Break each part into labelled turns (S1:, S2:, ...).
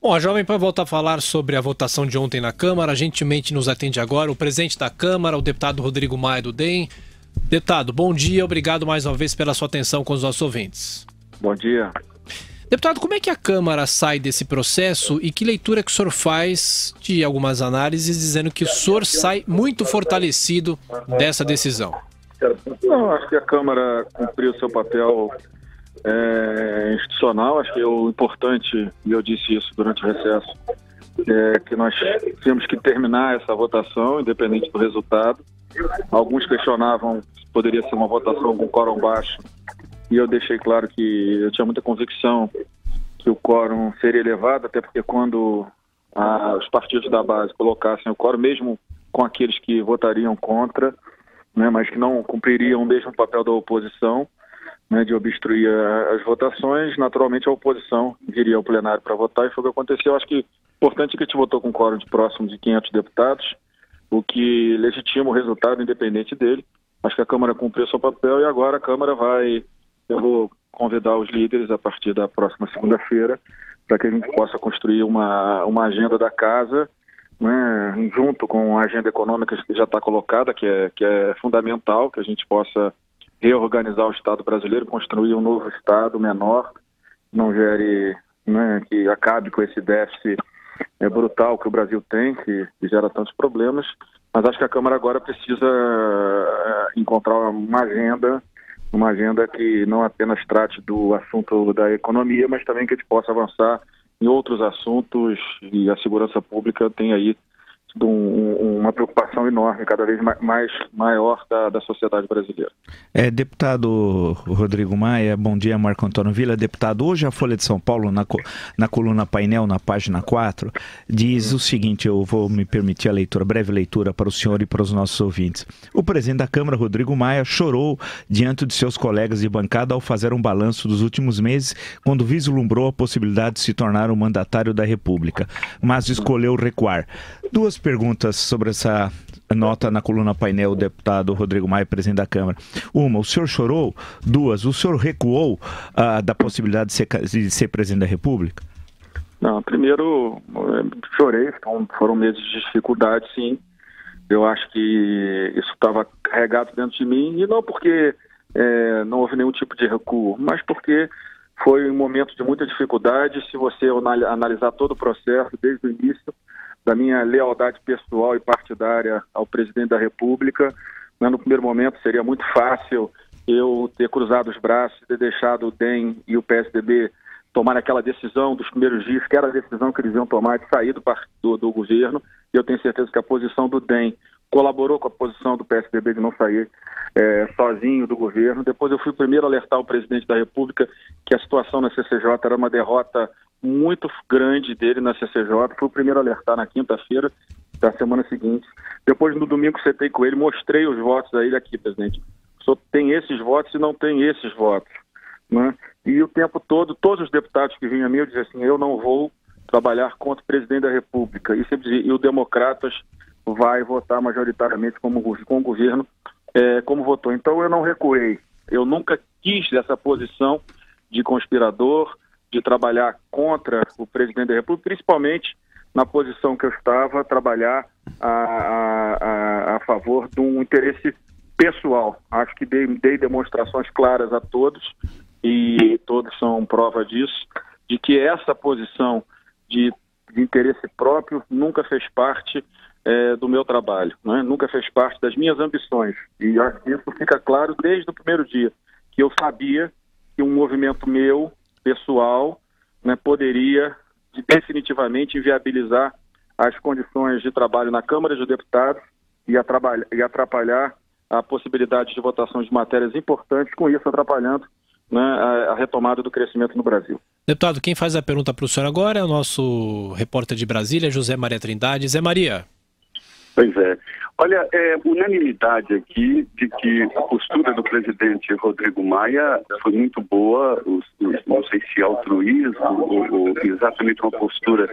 S1: Bom, a Jovem Pan volta a falar sobre a votação de ontem na Câmara. Gentilmente nos atende agora o presidente da Câmara, o deputado Rodrigo Maia do DEM. Deputado, bom dia, obrigado mais uma vez pela sua atenção com os nossos ouvintes.
S2: Bom dia.
S1: Deputado, como é que a Câmara sai desse processo e que leitura que o senhor faz de algumas análises dizendo que o senhor sai muito fortalecido dessa decisão?
S2: Não, acho que a Câmara cumpriu seu papel institucional. Acho que o importante, e eu disse isso durante o recesso, é que nós temos que terminar essa votação, independente do resultado. Alguns questionavam se poderia ser uma votação com quórum baixo, e eu deixei claro que eu tinha muita convicção que o quórum seria elevado, até porque quando os partidos da base colocassem o quórum, mesmo com aqueles que votariam contra, né, mas que não cumpririam o mesmo papel da oposição, né, de obstruir as votações, naturalmente a oposição viria ao plenário para votar, e foi o que aconteceu. Acho que importante é que a gente votou com quórum de próximo de 500 deputados, o que legitima o resultado independente dele. Acho que a Câmara cumpriu seu papel e agora a Câmara eu vou convidar os líderes a partir da próxima segunda-feira para que a gente possa construir uma agenda da casa, né, junto com a agenda econômica que já está colocada, que é fundamental, que a gente possa reorganizar o Estado brasileiro, construir um novo Estado menor, não gere, né, que acabe com esse déficit brutal que o Brasil tem, que gera tantos problemas. Mas acho que a Câmara agora precisa encontrar uma agenda que não apenas trate do assunto da economia, mas também que a gente possa avançar em outros assuntos, e a segurança pública tem aí uma preocupação enorme, cada vez maior da sociedade brasileira.
S3: Deputado Rodrigo Maia, bom dia, Marco Antônio Villa. Deputado, hoje a Folha de São Paulo, na coluna Painel, na página 4, diz o seguinte, eu vou me permitir breve leitura para o senhor e para os nossos ouvintes. O presidente da Câmara, Rodrigo Maia, chorou diante de seus colegas de bancada ao fazer um balanço dos últimos meses, quando vislumbrou a possibilidade de se tornar o mandatário da República, mas escolheu recuar. Duas perguntas sobre essa nota na coluna Painel, o deputado Rodrigo Maia, presidente da Câmara. Uma, o senhor chorou? Duas, o senhor recuou da possibilidade de ser presidente da República?
S2: Não, primeiro, chorei, foram meses de dificuldade, sim. Eu acho que isso estava carregado dentro de mim, e não porque não houve nenhum tipo de recuo, mas porque foi um momento de muita dificuldade. Se você analisar todo o processo, desde o início, da minha lealdade pessoal e partidária ao presidente da República, né, no primeiro momento seria muito fácil eu ter cruzado os braços, ter deixado o DEM e o PSDB tomar aquela decisão dos primeiros dias, que era a decisão que eles iam tomar de sair do governo, e eu tenho certeza que a posição do DEM colaborou com a posição do PSDB de não sair sozinho do governo. Depois eu fui o primeiro a alertar o presidente da República que a situação na CCJ era uma derrota muito grande dele na CCJ. Fui o primeiro a alertar na quinta-feira da semana seguinte. Depois, no domingo, sentei com ele, mostrei os votos a ele aqui, presidente. O senhor tem esses votos e não tem esses votos, né? E o tempo todo, todos os deputados que vinham a mim, eu dizia assim, eu não vou trabalhar contra o presidente da República. E o Democratas vai votar majoritariamente com o governo como votou. Então eu não recuei. Eu nunca quis essa posição de conspirador, de trabalhar contra o presidente da República, principalmente na posição que eu estava, trabalhar a favor de um interesse pessoal. Acho que dei demonstrações claras a todos, e todos são prova disso, de que essa posição de interesse próprio nunca fez parte do meu trabalho, né? Nunca fez parte das minhas ambições. E acho que isso fica claro desde o primeiro dia, que eu sabia que um movimento meu, pessoal, né, poderia definitivamente inviabilizar as condições de trabalho na Câmara dos Deputados e atrapalhar a possibilidade de votação de matérias importantes, com isso atrapalhando, né, a retomada do crescimento no Brasil.
S1: Deputado, quem faz a pergunta para o senhor agora é o nosso repórter de Brasília, José Maria Trindade. Zé Maria.
S4: Pois é. Olha, unanimidade aqui de que a postura do presidente Rodrigo Maia foi muito boa, não sei se altruísmo ou exatamente uma postura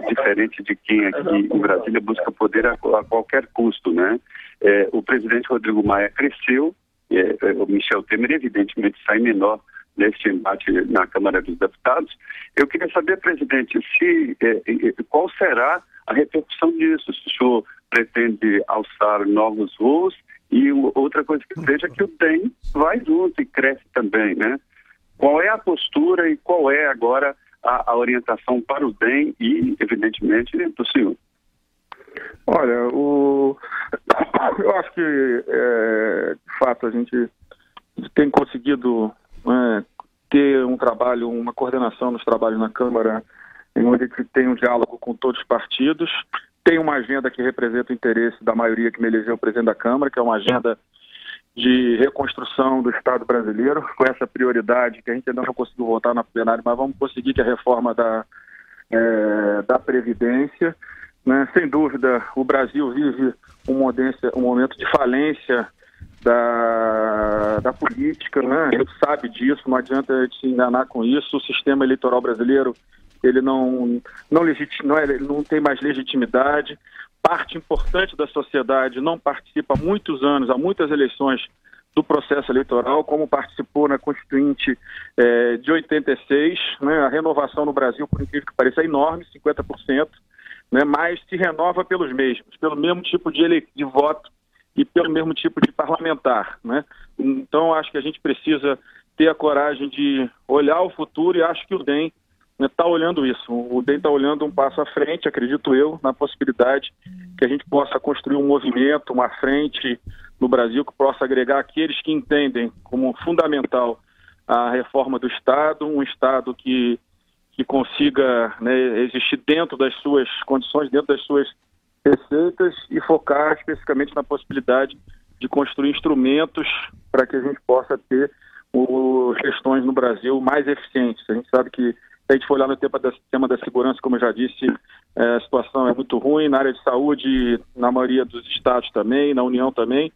S4: diferente de quem aqui em Brasília busca poder a qualquer custo, né? O presidente Rodrigo Maia cresceu, o Michel Temer evidentemente sai menor neste embate na Câmara dos Deputados. Eu queria saber, presidente, qual será a repercussão disso, se o senhor pretende alçar novos voos, e outra coisa que eu vejo é que o DEM vai junto e cresce também, né? Qual é a postura e qual é agora a orientação para o DEM e, evidentemente, do senhor?
S2: Olha, eu acho que, de fato, a gente tem conseguido ter um trabalho, uma coordenação nos trabalhos na Câmara, em onde a gente tem um diálogo com todos os partidos, tem uma agenda que representa o interesse da maioria que me elegeu presidente da Câmara, que é uma agenda de reconstrução do Estado brasileiro, com essa prioridade que a gente ainda não conseguiu votar na plenária, mas vamos conseguir, que é a reforma da Previdência. Né? Sem dúvida, o Brasil vive um momento de falência da política, né? A gente sabe disso, não adianta a gente se enganar com isso. O sistema eleitoral brasileiro, ele não tem mais legitimidade. Parte importante da sociedade não participa há muitos anos, há muitas eleições, do processo eleitoral, como participou na Constituinte de 86. Né? A renovação no Brasil, por incrível que pareça, é enorme, 50%, né? Mas se renova pelos mesmos, pelo mesmo tipo de voto e pelo mesmo tipo de parlamentar. Né? Então, acho que a gente precisa ter a coragem de olhar o futuro, e acho que o DEM está olhando isso. O DEM está olhando um passo à frente, acredito eu, na possibilidade que a gente possa construir um movimento, uma frente no Brasil que possa agregar aqueles que entendem como fundamental a reforma do Estado, um Estado que consiga, né, existir dentro das suas condições, dentro das suas receitas, e focar especificamente na possibilidade de construir instrumentos para que a gente possa ter questões no Brasil mais eficientes. A gente sabe que, se a gente for olhar no tema da segurança, como eu já disse, a situação é muito ruim, na área de saúde, na maioria dos estados também, na União também,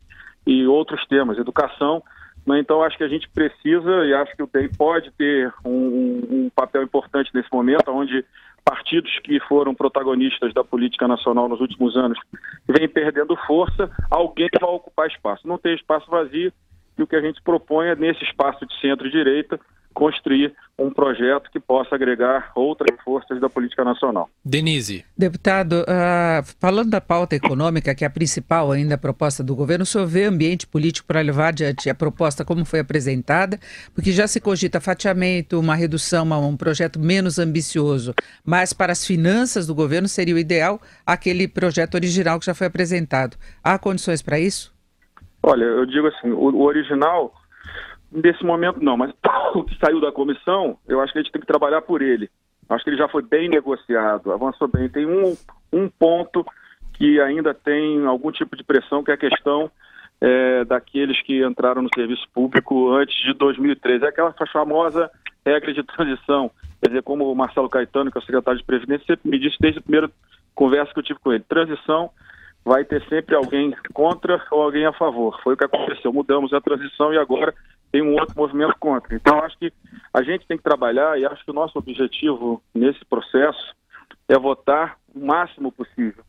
S2: e outros temas, educação. Então, acho que a gente precisa, e acho que o DEM pode ter um papel importante nesse momento, onde partidos que foram protagonistas da política nacional nos últimos anos vêm perdendo força, alguém vai ocupar espaço. Não tem espaço vazio, e o que a gente propõe é, nesse espaço de centro-direita, construir um projeto que possa agregar outras forças da política nacional.
S1: Denise.
S5: Deputado, falando da pauta econômica, que é a principal ainda proposta do governo, o senhor vê ambiente político para levar adiante a proposta como foi apresentada? Porque já se cogita fatiamento, uma redução, um projeto menos ambicioso, mas para as finanças do governo seria o ideal aquele projeto original que já foi apresentado. Há condições para isso?
S2: Olha, eu digo assim, o original, nesse momento não, mas o que saiu da comissão, eu acho que a gente tem que trabalhar por ele. Acho que ele já foi bem negociado, avançou bem. Tem um ponto que ainda tem algum tipo de pressão, que é a questão daqueles que entraram no serviço público antes de 2013. É aquela famosa regra de transição. Quer dizer, como o Marcelo Caetano, que é o secretário de Previdência, sempre me disse desde a primeira conversa que eu tive com ele. Transição vai ter sempre alguém contra ou alguém a favor. Foi o que aconteceu. Mudamos a transição e agora tem um outro movimento contra. Então, acho que a gente tem que trabalhar, e acho que o nosso objetivo nesse processo é votar o máximo possível.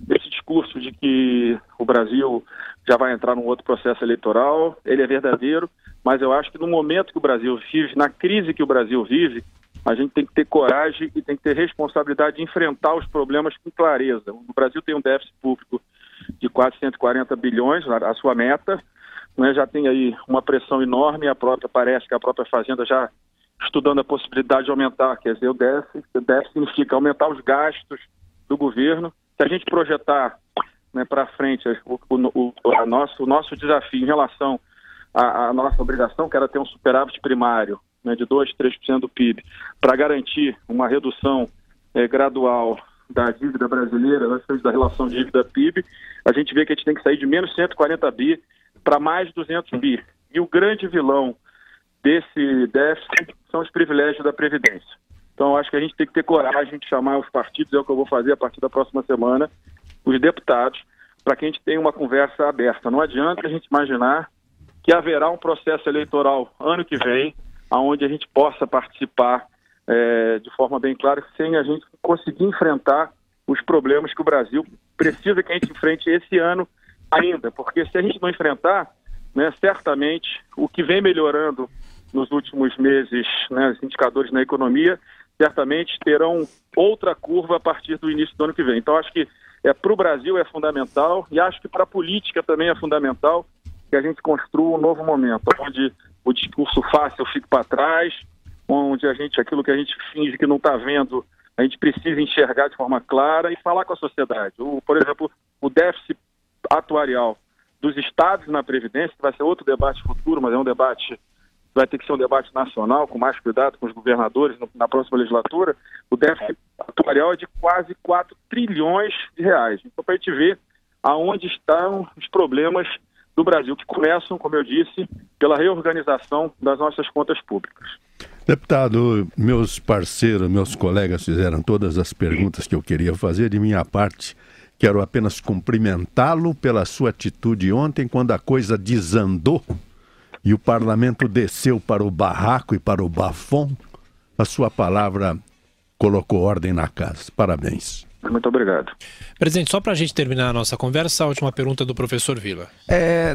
S2: Esse discurso de que o Brasil já vai entrar num outro processo eleitoral, ele é verdadeiro, mas eu acho que no momento que o Brasil vive, na crise que o Brasil vive, a gente tem que ter coragem e tem que ter responsabilidade de enfrentar os problemas com clareza. O Brasil tem um déficit público de quase 140 bilhões, a sua meta, né? Já tem aí uma pressão enorme, parece que a própria Fazenda já estudando a possibilidade de aumentar, quer dizer, o déficit significa aumentar os gastos do governo. Se a gente projetar, né, para frente o nosso desafio em relação à nossa obrigação, que era ter um superávit primário, né, de 2%, 3% do PIB, para garantir uma redução gradual da dívida brasileira, da relação dívida-PIB, a gente vê que a gente tem que sair de menos 140 bi para mais 200 bi. E o grande vilão desse déficit são os privilégios da Previdência. Então, acho que a gente tem que ter coragem de chamar os partidos, é o que eu vou fazer a partir da próxima semana, os deputados, para que a gente tenha uma conversa aberta. Não adianta a gente imaginar que haverá um processo eleitoral ano que vem, onde a gente possa participar de forma bem clara, sem a gente conseguir enfrentar os problemas que o Brasil precisa que a gente enfrente esse ano ainda, porque se a gente não enfrentar, né, certamente o que vem melhorando nos últimos meses, né, os indicadores na economia, certamente terão outra curva a partir do início do ano que vem. Então, acho que para o Brasil é fundamental, e acho que para a política também é fundamental que a gente construa um novo momento, onde o discurso fácil fique para trás, onde aquilo que a gente finge que não está vendo, a gente precisa enxergar de forma clara e falar com a sociedade. Por exemplo, o déficit atuarial dos estados na Previdência, que vai ser outro debate futuro, mas é um debate, vai ter que ser um debate nacional, com mais cuidado com os governadores na próxima legislatura. O déficit atuarial é de quase 4 trilhões de reais. Então, para a gente ver aonde estão os problemas do Brasil, que começam, como eu disse, pela reorganização das nossas contas públicas.
S6: Deputado, meus parceiros, meus colegas fizeram todas as perguntas que eu queria fazer. De minha parte, quero apenas cumprimentá-lo pela sua atitude ontem, quando a coisa desandou e o parlamento desceu para o barraco e para o bafão. A sua palavra colocou ordem na casa. Parabéns.
S2: Muito obrigado.
S1: Presidente, só para a gente terminar a nossa conversa, a última pergunta do professor Vila.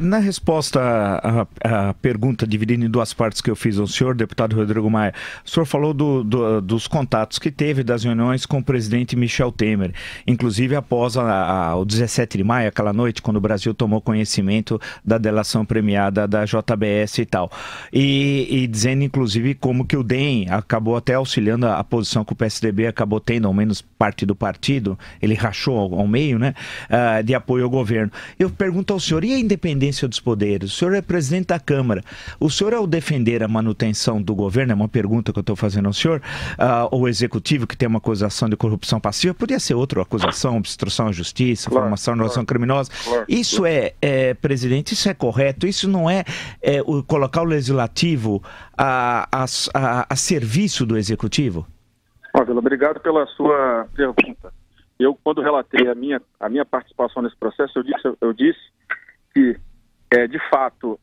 S3: Na resposta à pergunta dividida em duas partes que eu fiz ao senhor, deputado Rodrigo Maia, o senhor falou dos contatos que teve, das reuniões com o presidente Michel Temer, inclusive após o 17 de maio, aquela noite, quando o Brasil tomou conhecimento da delação premiada da JBS e tal. E dizendo, inclusive, como que o DEM acabou até auxiliando a posição que o PSDB acabou tendo, ao menos parte do partido, ele rachou ao meio, né, de apoio ao governo. Eu pergunto ao senhor, e a independência dos poderes? O senhor é presidente da Câmara. O senhor, ao defender a manutenção do governo, é uma pergunta que eu estou fazendo ao senhor, o executivo que tem uma acusação de corrupção passiva, podia ser outra acusação, obstrução à justiça, formação de ação criminosa. Isso presidente, isso é correto? Isso não é, colocar o legislativo a serviço do executivo?
S2: Vila, obrigado pela sua pergunta. Eu, quando relatei a minha participação nesse processo, eu disse que, de fato,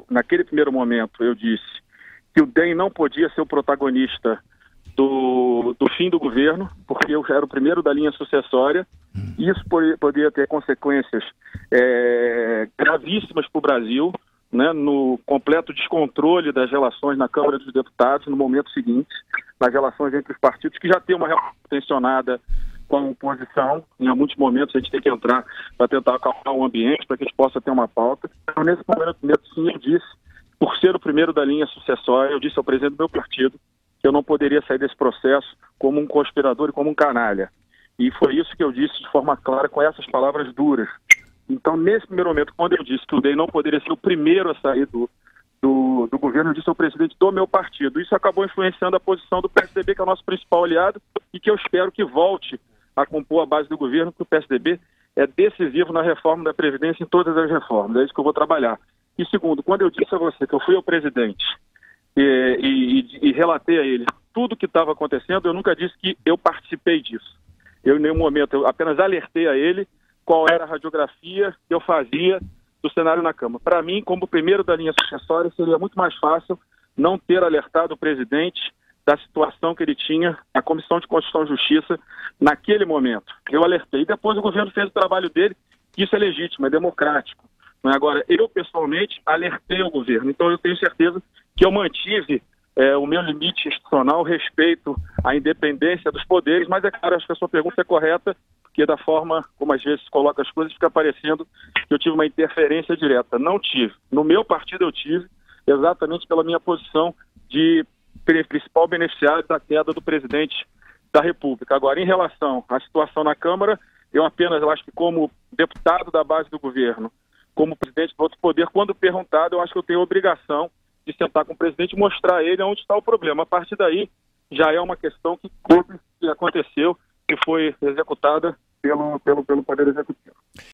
S2: naquele primeiro momento, eu disse que o DEM não podia ser o protagonista do fim do governo, porque eu era o primeiro da linha sucessória, e isso poderia ter consequências gravíssimas para o Brasil, né, no completo descontrole das relações na Câmara dos Deputados no momento seguinte, nas relações entre os partidos, que já tem uma relação tensionada com a oposição. Em muitos momentos a gente tem que entrar para tentar acalmar o ambiente, para que a gente possa ter uma pauta. Então, nesse momento, sim, eu disse, por ser o primeiro da linha sucessória, eu disse ao presidente do meu partido que eu não poderia sair desse processo como um conspirador e como um canalha. E foi isso que eu disse de forma clara, com essas palavras duras. Então, nesse primeiro momento, quando eu disse que o DEM não poderia ser o primeiro a sair do governo, eu disse ao presidente do meu partido. Isso acabou influenciando a posição do PSDB, que é o nosso principal aliado, e que eu espero que volte a compor a base do governo, porque o PSDB é decisivo na reforma da Previdência, em todas as reformas. É isso que eu vou trabalhar. E segundo, quando eu disse a você que eu fui ao presidente e relatei a ele tudo o que estava acontecendo, eu nunca disse que eu participei disso. Eu, em nenhum momento, eu apenas alertei a ele qual era a radiografia que eu fazia do cenário na Câmara. Para mim, como primeiro da linha sucessória, seria muito mais fácil não ter alertado o presidente da situação que ele tinha na Comissão de Constituição e Justiça naquele momento. Eu alertei. E depois o governo fez o trabalho dele, isso é legítimo, é democrático. Não é? Agora, eu pessoalmente alertei o governo. Então eu tenho certeza que eu mantive o meu limite institucional, respeito à independência dos poderes, mas é claro, acho que a sua pergunta é correta, porque da forma como às vezes coloca as coisas, fica parecendo que eu tive uma interferência direta. Não tive. No meu partido eu tive, exatamente pela minha posição de principal beneficiário da queda do presidente da República. Agora, em relação à situação na Câmara, eu acho que como deputado da base do governo, como presidente do outro poder, quando perguntado, eu acho que eu tenho a obrigação de sentar com o presidente e mostrar a ele onde está o problema. A partir daí, já é uma questão que aconteceu, que foi executada pelo Poder Executivo.